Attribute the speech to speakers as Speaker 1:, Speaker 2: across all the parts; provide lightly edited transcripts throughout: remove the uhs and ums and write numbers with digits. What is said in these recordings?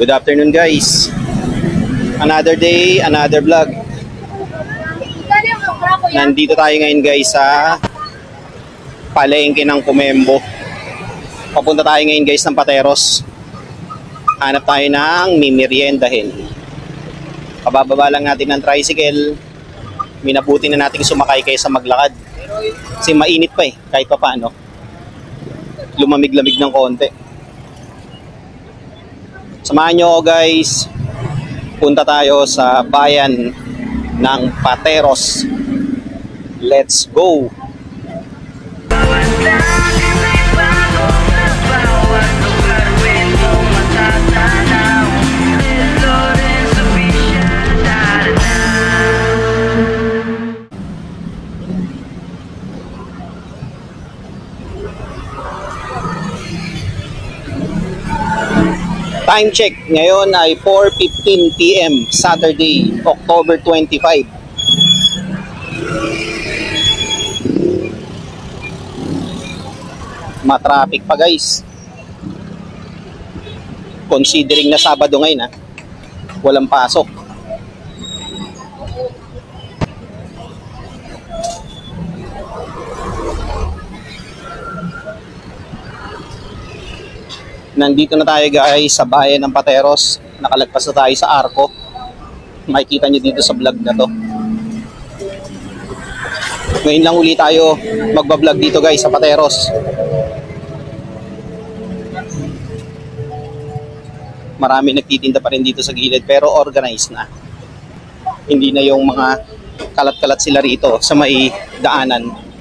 Speaker 1: Good afternoon guys. Another day, another vlog. Nandito tayo ngayon guys sa palengke ng Comembo. Papunta tayo ngayon guys ng Pateros. Hanap tayo ng mimeriendahin. Kabababa lang natin ng tricycle. Minabuti na nating sumakay kaysa maglakad. Kasi mainit pa kahit pa paano. Lumamig-lamig ng konti. Samahan nyo ako guys. Punta tayo sa bayan ng Pateros. Let's go! Time check, ngayon ay 4:15 PM, Saturday, October 25. Matraffic pa guys. Considering na Sabado ngayon walang pasok. Nandito na tayo guys sa bayan ng Pateros. Nakalagpas na tayo sa Arco. Makikita nyo dito sa vlog na to. Ngayon lang uli tayo magbablog dito guys sa Pateros. Marami nagtitinda pa rin dito sa gilid pero organized na. Hindi na yung mga kalat-kalat sila rito sa may daanan.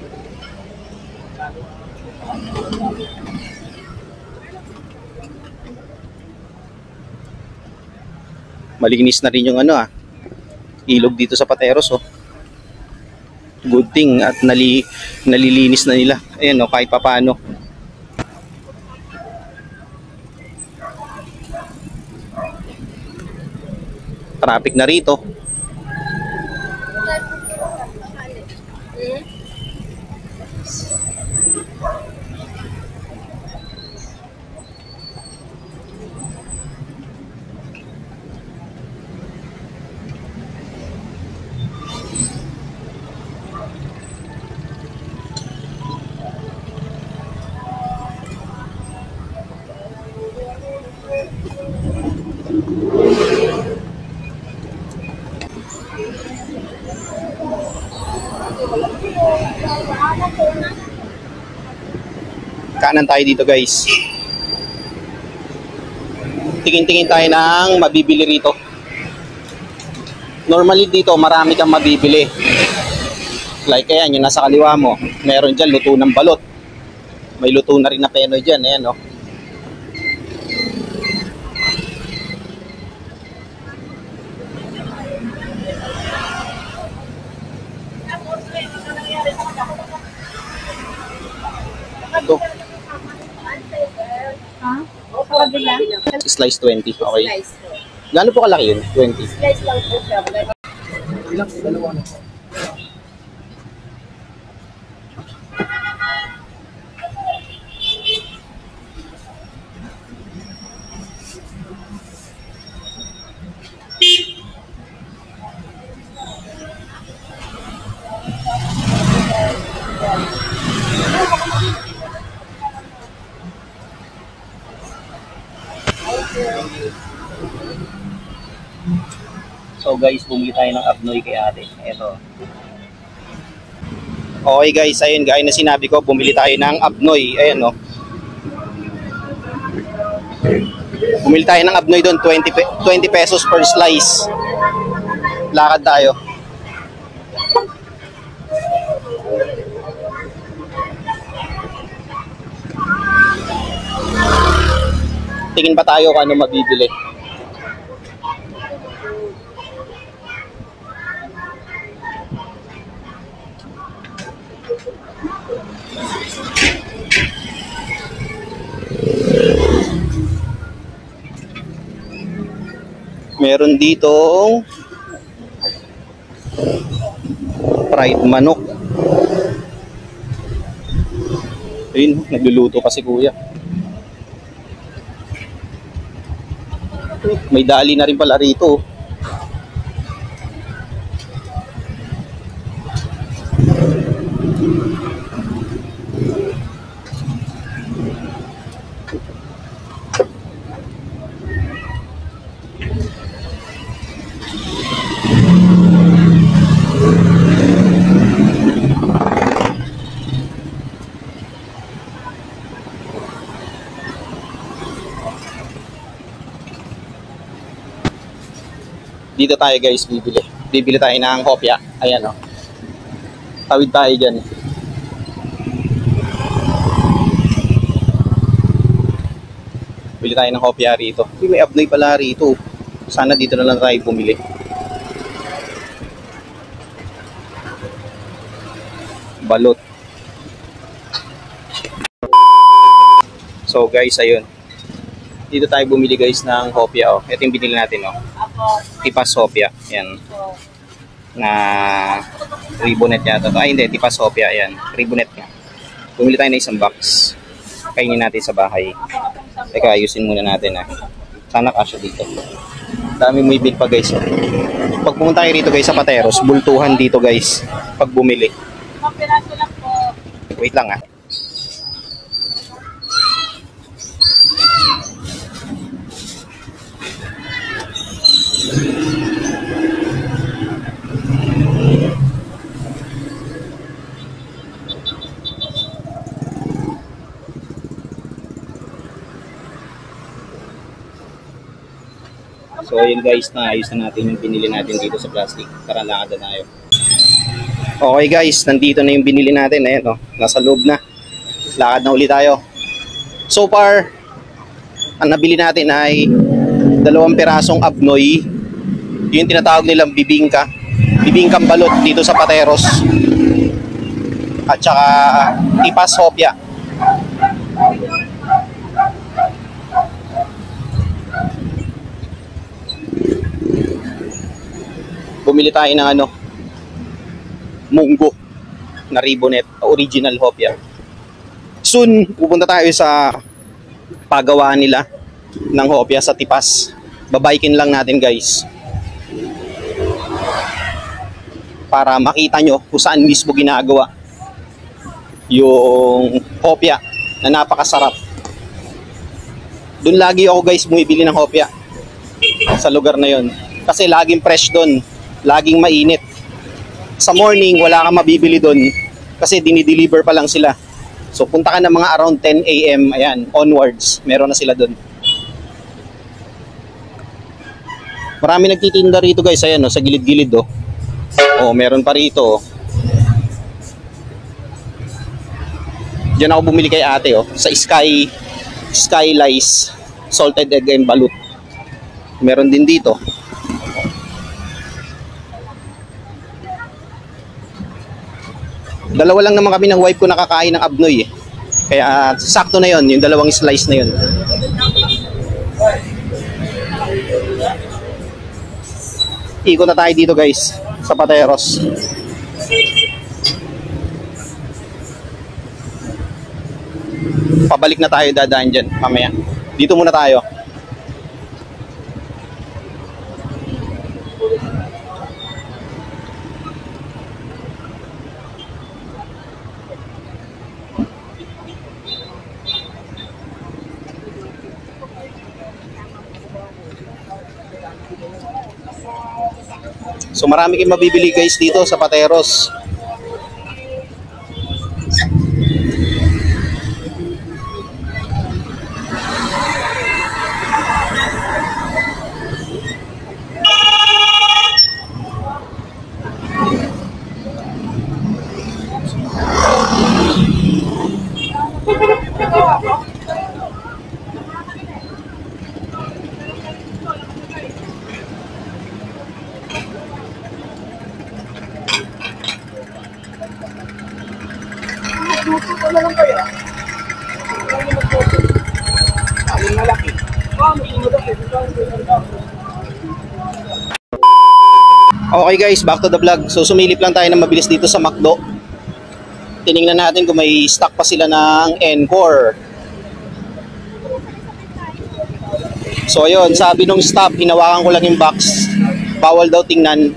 Speaker 1: Malinis na rin yung ilog dito sa Pateros Good thing at nalilinis na nila. Ayan kahit papaano. Traffic na rito. Kanan tayo dito guys. Tingin-tingin tayo ng mabibili rito. Normally dito marami kang mabibili. Like ayan, yung nasa kaliwa mo. Meron dyan luto ng balot. May luto na rin na penoy dyan. Ayan Ito. Slice 20. Okay. Gaano po kalaki yun? 20.
Speaker 2: Slice lang po siya.
Speaker 1: Ilang? Dalawa na. So guys, bumili tayo ng abnoy kay ate. Ito. Okay guys, ayun gaya na sinabi ko, bumili tayo ng abnoy. Ayan Bumili tayo ng abnoy doon, 20 pesos per slice. Lakad tayo. Tingin pa tayo kung ano mabibili. Meron ditong fried manok. Ayun, nagluluto pa si kuya. May dali na rin pala rito. Dito tayo guys, bibili tayo ng hopya. Ayan o. Tawid tayo dyan. Bili tayo ng hopya rito. May abnoy pala rito. Sana dito na lang tayo bumili. Balot. So guys, ayun. Dito tayo bumili guys ng hopya. Oh. Ito yung binili natin. Oh. Tipas hopya. Yan. Na ribonet yata. Ay hindi, tipas hopya. Yan. Ribonet nga. Bumili tayo ng isang box. Kainin natin sa bahay. Teka, ayusin muna natin. Sana kasya dito. Dami mo ibig pa guys. Oh. Pag pumunta kayo rito guys sa Pateros, bultuhan dito guys. Pag bumili. Wait lang ah. So ayun guys, naayos na natin yung binili natin dito sa plastic. Tara, lakad na tayo. Okay guys, nandito na yung binili natin. Ayan, oh, nasa loob na. Lakad na ulit tayo. So far, ang nabili natin ay 2 pirasong abnoy. Yung tinatawag nilang bibingka. Bibingkang balot dito sa Pateros. At saka tipas hopya. Bumili tayo ng munggo na ribonet, original hopya. Soon, pupunta tayo sa pagawaan nila ng hopya sa tipas. Babaykin lang natin guys. Para makita nyo kung saan mismo ginagawa yung hopya na napakasarap. Doon lagi ako guys bumibili ng hopya sa lugar na yon. Kasi laging fresh doon. Laging mainit. Sa morning, wala kang mabibili doon kasi dinideliver pa lang sila. So, punta ka na mga around 10 AM, ayan, onwards. Meron na sila doon. Marami nagtitinda rito guys, ayan, sa gilid-gilid, oh. Oh, meron pa rito, oh. Diyan ako bumili kay ate, oh, sa Sky Lice salted egg and balut. Meron din dito. Dalawa lang naman kami ng wife ko nakakain ng abnoy eh. Kaya sakto na yon, yung 2 slice na yon. Ikot na tayo dito guys sa Pateros. Pabalik na tayo, dadaan dyan mamaya. Dito muna tayo. So marami kayong mabibili guys dito sa Pateros. Okay guys, back to the vlog. So sumilip lang tayo na mabilis dito sa McDo. Tiningnan natin kung may stock pa sila ng Encore. So ayun, sabi nung staff, hinawakan ko lang yung box. Bawal daw tingnan.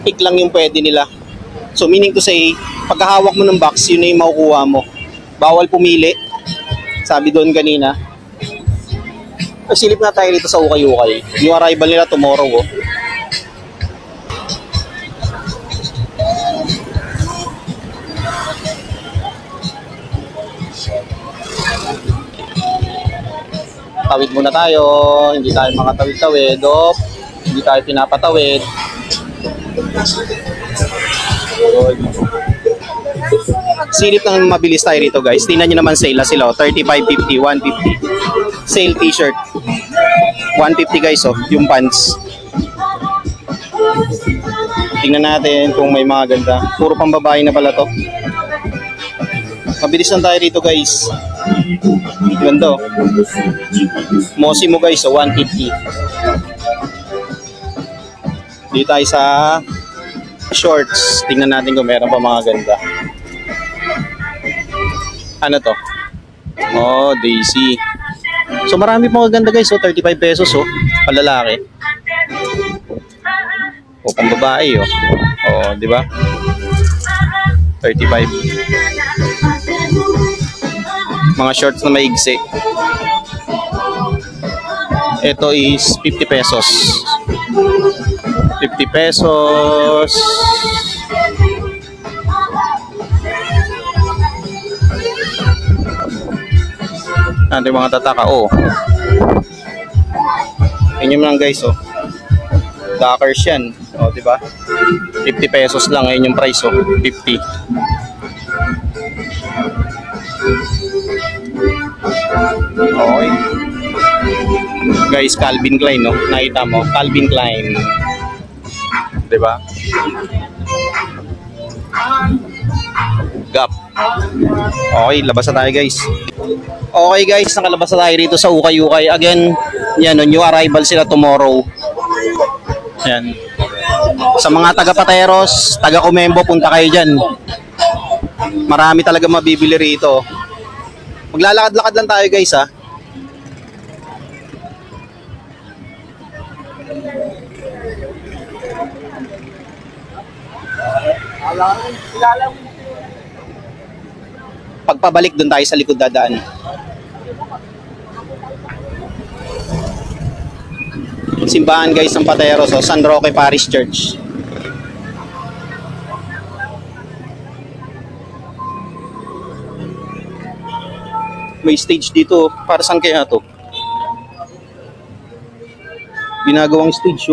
Speaker 1: Pick lang yung pwede nila. So meaning to say, pagkahawak mo ng box, yun na yung makukuha mo. Bawal pumili. Sabi doon kanina. Silip na tayo dito sa Ukay-Ukay. Yung arrival nila tomorrow. Oh. Tawid muna tayo. Hindi tayo makatawid-tawid. Hindi tayo pinapatawid. Silip ng mabilis tayo rito guys. Tingnan nyo naman sale na sila. 35.50, 150. Sale t-shirt. 150 guys yung pants. Tingnan natin kung may mga ganda. Puro pambabae na pala to. Mabilis lang tayo rito guys. Ganda Mosi mo guys 150. Dito tayo sa shorts. Tingnan natin kung meron pa mga ganda. Ano to? Oh, Daisy. So marami pa mga ganda guys. 35 pesos palalaki. Pang babae di ba? 35. Mga shorts na maigsi. Ito is 50 pesos. 50 pesos. Natin mga tataka. Tingnan mo lang guys Dockers yan. Di ba? 50 pesos lang ngayon yung price 50. Okay. Guys, Calvin Klein nakita mo, Calvin Klein. 'Di ba? Gap. Okay, labas na tayo guys. Okay guys, nakalabas na tayo rito sa Ukay-Ukay. Again, yan new arrival sila tomorrow. Yan. Sa mga taga-Pateros, taga-Comembo, punta kayo dyan. Marami talaga mabibili rito. Maglalakad-lakad lang tayo guys Pagpabalik doon tayo sa likod dadaan. Simbahan guys ng Pateros San Roque Parish Church. May stage dito. Para saan kaya to? Ginagawang stage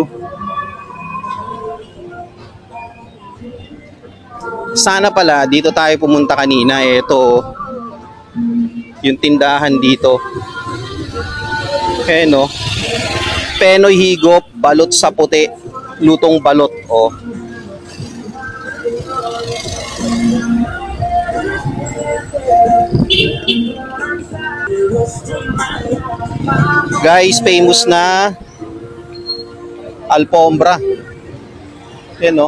Speaker 1: Sana pala dito tayo pumunta kanina. Ito yung tindahan dito. Penoy higop, balot sa puti, lutong balot Guys, famous na Alfombra. Yan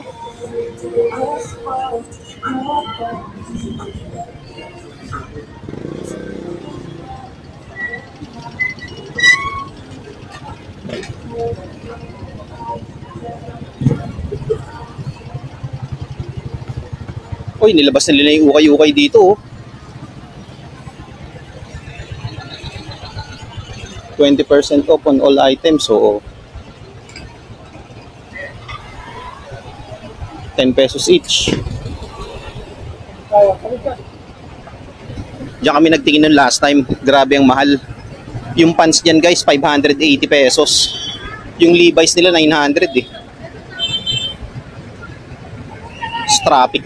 Speaker 1: nilabas na nila yung Ukay-Ukay dito 20% off on all items 10 pesos each. Diyan kami nagtingin nun last time. Grabe ang mahal. Yung pants dyan guys 580 pesos. Yung Levi's nila 900 Traffic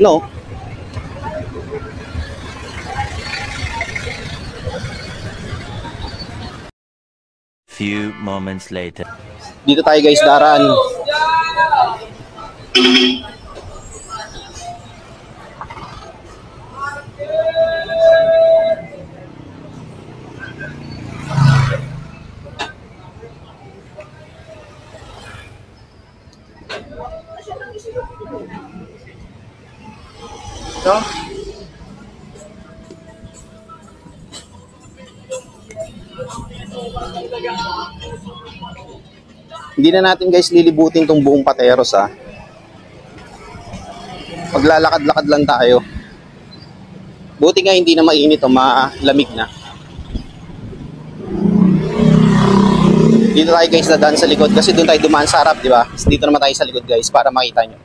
Speaker 2: Few moments later.
Speaker 1: Dito tayo guys daraan. Hindi na natin guys lilibutin tong buong Pateros ha. Maglalakad-lakad lang tayo. Buti nga hindi na mainit o malamig na. Dito tayo guys dadaan sa likod kasi doon tayo dumaan sa harap, di ba? Dito naman tayo sa likod guys para makita nyo.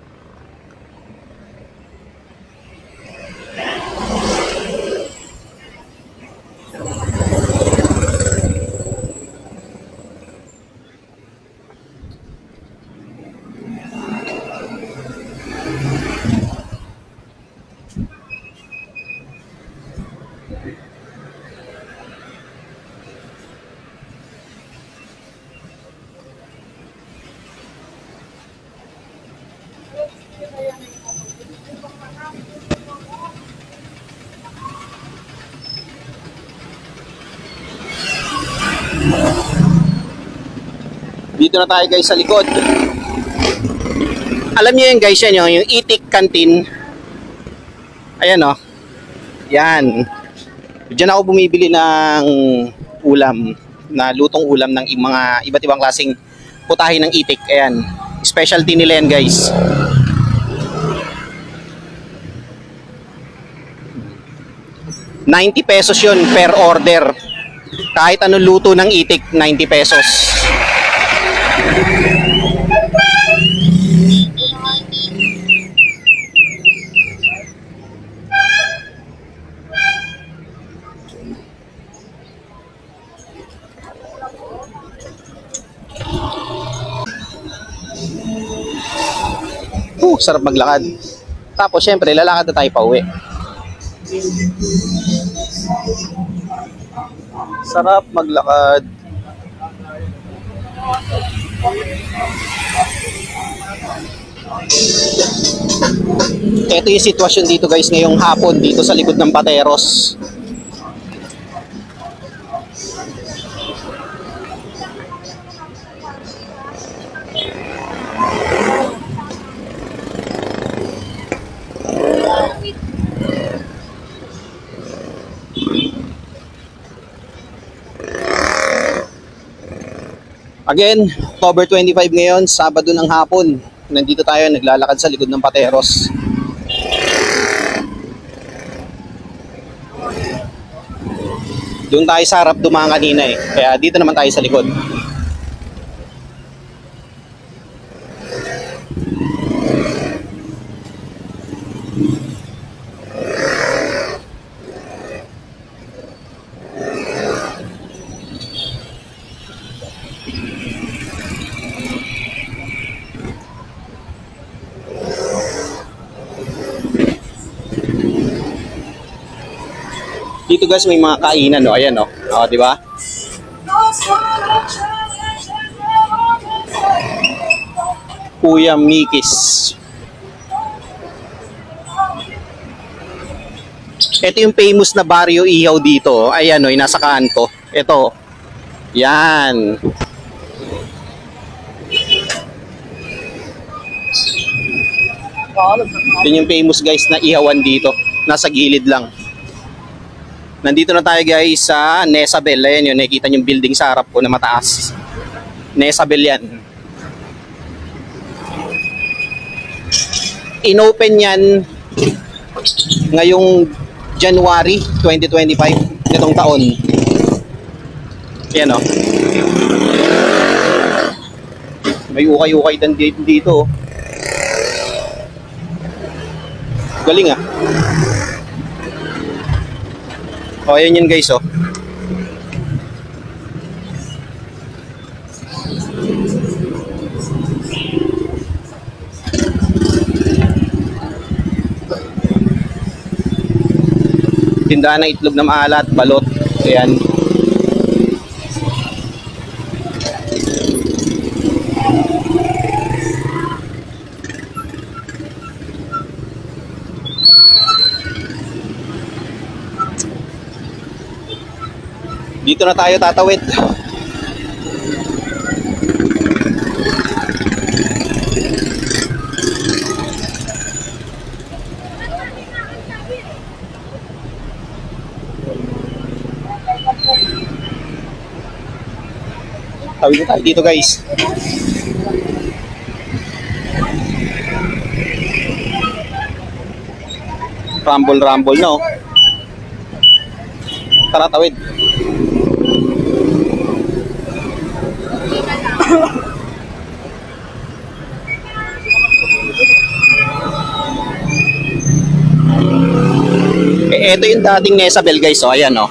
Speaker 1: Dito na tayo guys sa likod. Alam niyo yan guys, yan yung Itik Canteen. Ayan o. Yan. Diyan ako bumibili ng ulam, na lutong ulam ng mga iba't ibang klaseng putahe ng Itik. Ayan. Specialty nila yan guys. ₱90 yun per order. Kahit anong luto ng Itik, 90 pesos. Sarap maglakad. Tapos syempre lalakad na tayo pa uwi. Sarap maglakad. Ito yung sitwasyon dito guys ngayong hapon dito sa likod ng Pateros. Again, October 25 ngayon, Sabado ng hapon. Nandito tayo, naglalakad sa likod ng Pateros. Doon tayo sa harap dumaan kanina eh. Kaya dito naman tayo sa likod. Dito guys may mga kainan, no? Ayan, no? O, di ba? Kuya Mikis. Ito yung famous na baryo ihaw dito. Ayan, no? Yung nasa kanto. Ito. Yan. Yun yung famous guys na ihawan dito. Nasa gilid lang. Nandito na tayo guys sa Nesabel. Ayan yun, nakikita yung building sa harap ko na mataas. Nesabel yan. Inopen yan ngayong January 2025, itong taon. Ayan o. May ukay-ukay dito. Galing ah. O, ayan yun guys, oh. Tindahan ng itlog na maalat, balot. Ayan. Dito na tayo tatawid. Tawid na tayo dito guys. Rumble, no? Tara, tawid. Ito yung dating Nesabel, guys. O, ayan, o.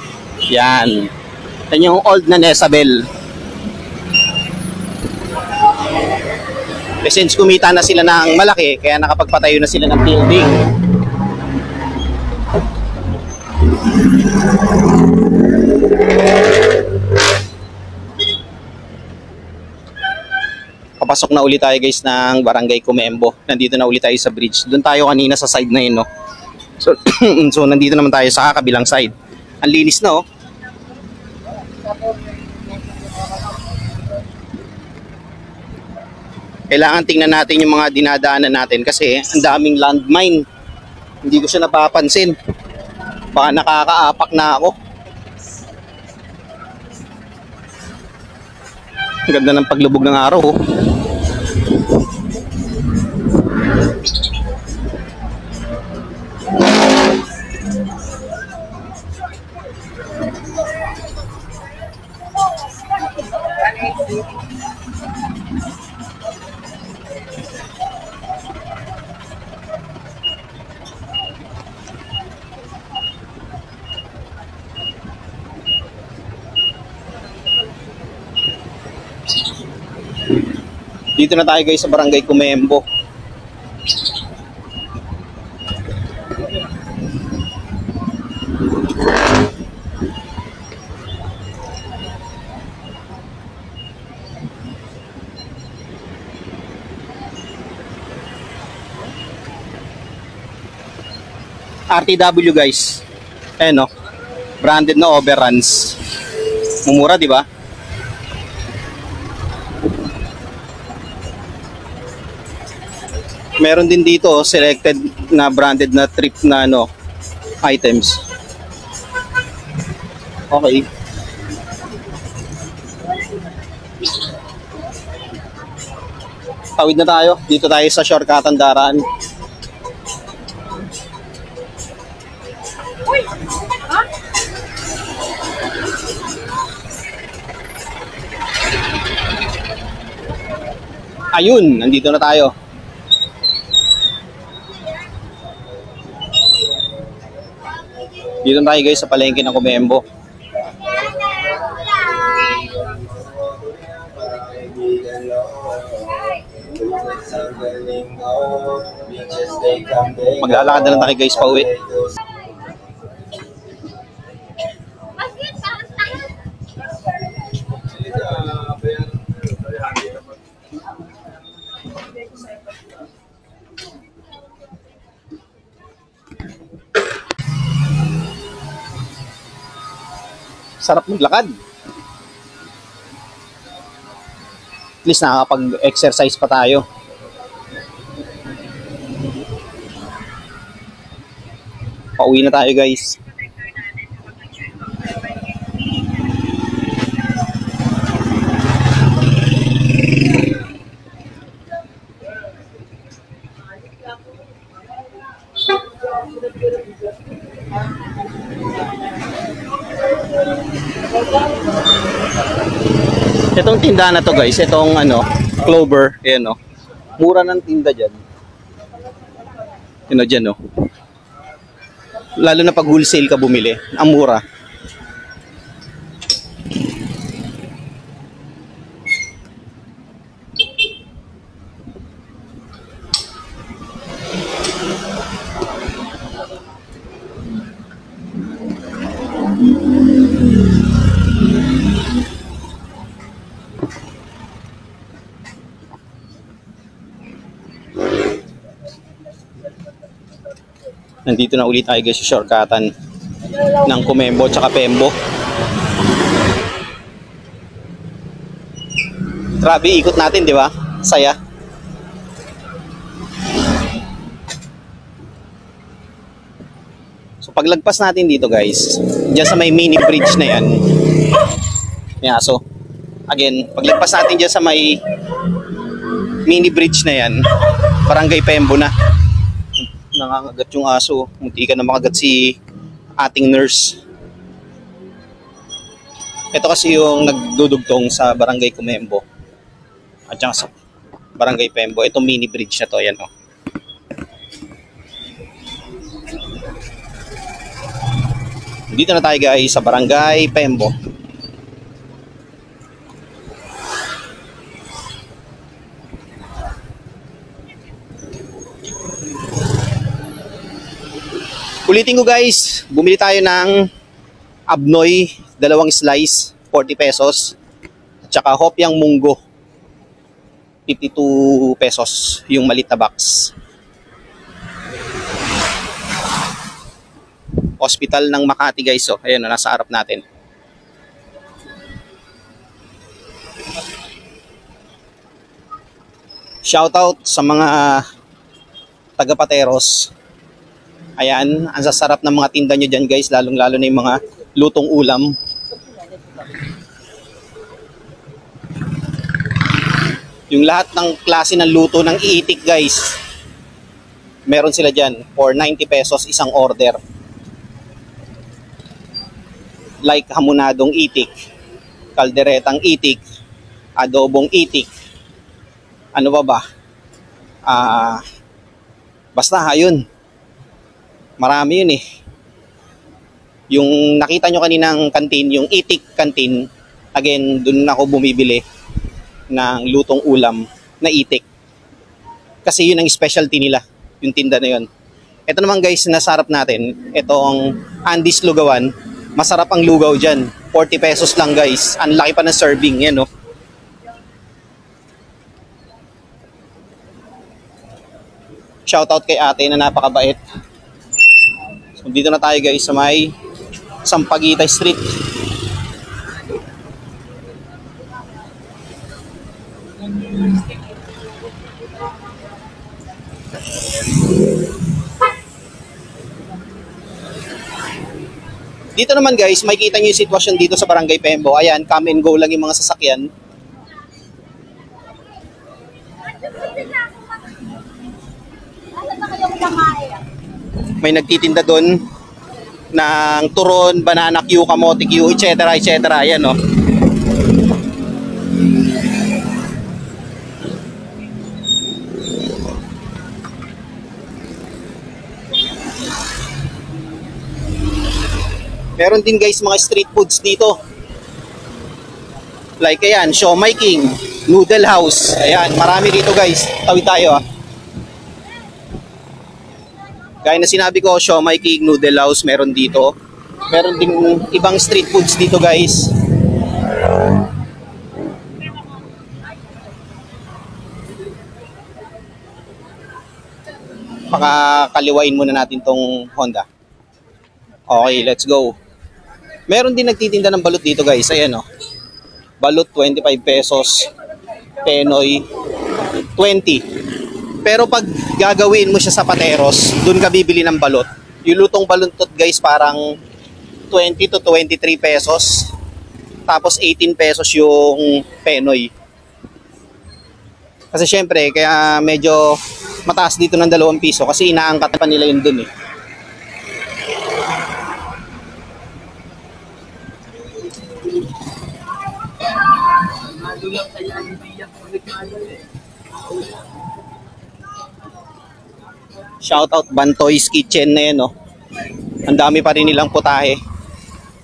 Speaker 1: Yan. Yan yung old na Nesabel. Since kumita na sila ng malaki, kaya nakapagpatayo na sila ng building. Papasok na ulit tayo, guys, ng Barangay Comembo. Nandito na ulit tayo sa bridge. Doon tayo kanina sa side na yun, no? So, so nandito naman tayo sa kabilang side. Ang linis na, oh. Kailangan tingnan natin yung mga dinadaanan natin kasi ang daming landmine. Hindi ko siya napapansin. Baka nakakaapak na ako. Ang ganda ng paglubog ng araw, oh. Dito na tayo, guys, sa Barangay Comembo. RTW, guys. Ayan, no? Branded na overruns. Mumura, di ba? Meron din dito selected na branded na trip na ano items. Okay. Tawid na tayo. Dito tayo sa shortcutan daraan. Ayun, nandito na tayo. Dito tayo, guys, sa palengke ng Comembo. Maglalakad na lang tayo, guys, pauwi. Sarap maglakad. At least nakakapag-exercise pa tayo. Pauwi na tayo, guys. Itong tindahan na to, guys, itong ano, Clover, ayan, no. Mura ng tinda diyan. Yun, diyan, no. Lalo na pag wholesale ka bumili, ang mura. Nandito na ulit tayo, guys, sa shortcutan ng Comembo tsaka Pembo. Grabe, ikot natin, di ba? Saya. So paglagpas natin dito, guys, diyan sa may mini bridge na yan. Yeah, so again, paglagpas natin diyan sa may mini bridge na yan, Barangay Pembo na. nangangagat yung aso. Munti ka na makagat si ating nurse. Ito kasi yung nagdudugtong sa Barangay Comembo at saka sa Barangay Pembo. Itong mini bridge na to, ayan o. Dito na tayo guys sa Barangay Pembo. Ulitin ko guys, bumili tayo ng abnoy, 2 slice, 40 pesos. At saka hopyang munggo, 52 pesos yung maliit na box. Hospital ng Makati guys, oh. Ayan, nasa harap natin. Shoutout sa mga taga-Pateros. Ayan, ang sasarap ng mga tinda nyo dyan guys, lalong-lalo na yung mga lutong ulam. Yung lahat ng klase ng luto ng iitik guys, meron sila dyan for 90 pesos isang order. Like hamonadong itik, kalderetang itik, adobong itik, ano ba? Basta ayun. Marami yun eh. Yung nakita nyo kaninang kantin, yung itik kantin, again, dun ako bumibili ng lutong ulam na itik. Kasi yun ang specialty nila, yung tinda na yun. Ito naman guys, nasarap natin, itong Andy's Lugawan. Masarap ang lugaw dyan. 40 pesos lang guys. Ang laki pa ng serving, yan no. Shoutout kay ate na napakabait. So, dito na tayo guys sa may Sampaguita Street. Dito naman guys, makikita nyo yung sitwasyon dito sa Barangay Pembo. Ayan, come and go lang yung mga sasakyan. May nagtitinda doon ng turon, banana Q, kamote Q, etc. etc. Ayan o. Meron din guys mga street foods dito. Like ayan, Siomai King, Noodle House. Ayan, marami dito guys. Tawid tayo ah. Gaya na sinabi ko, Siomai King, Noodle House, meron dito. Meron ding ibang street foods dito guys. Pakakaliwain muna natin tong Honda. Okay, let's go. Meron din nagtitinda ng balot dito guys. Ayan o. Balot 25 pesos. Penoy 20. Pero pag gagawin mo siya sa Pateros, dun ka bibili ng balot. Yung lutong baluntot guys parang 20 to 23 pesos. Tapos 18 pesos yung Penoy. Kasi syempre, kaya medyo mataas dito ng 2 piso kasi inaangkat pa nila yun dun eh. Shoutout Bantoy's Kitchen na yan, no? Ang dami pa rin nilang putahe.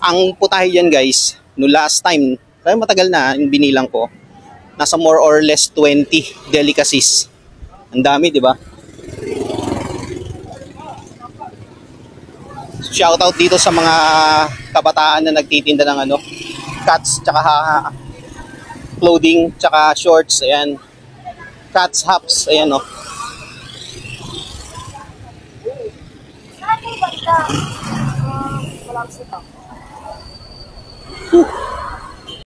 Speaker 1: Ang putahe yan guys, no last time, kaya matagal na yung binilang ko, nasa more or less 20 delicacies. Ang dami, di ba? So, shoutout dito sa mga kabataan na nagtitinda ng ano, cuts, tsaka clothing, tsaka shorts, ayan. Cuts, hops, ayan, no?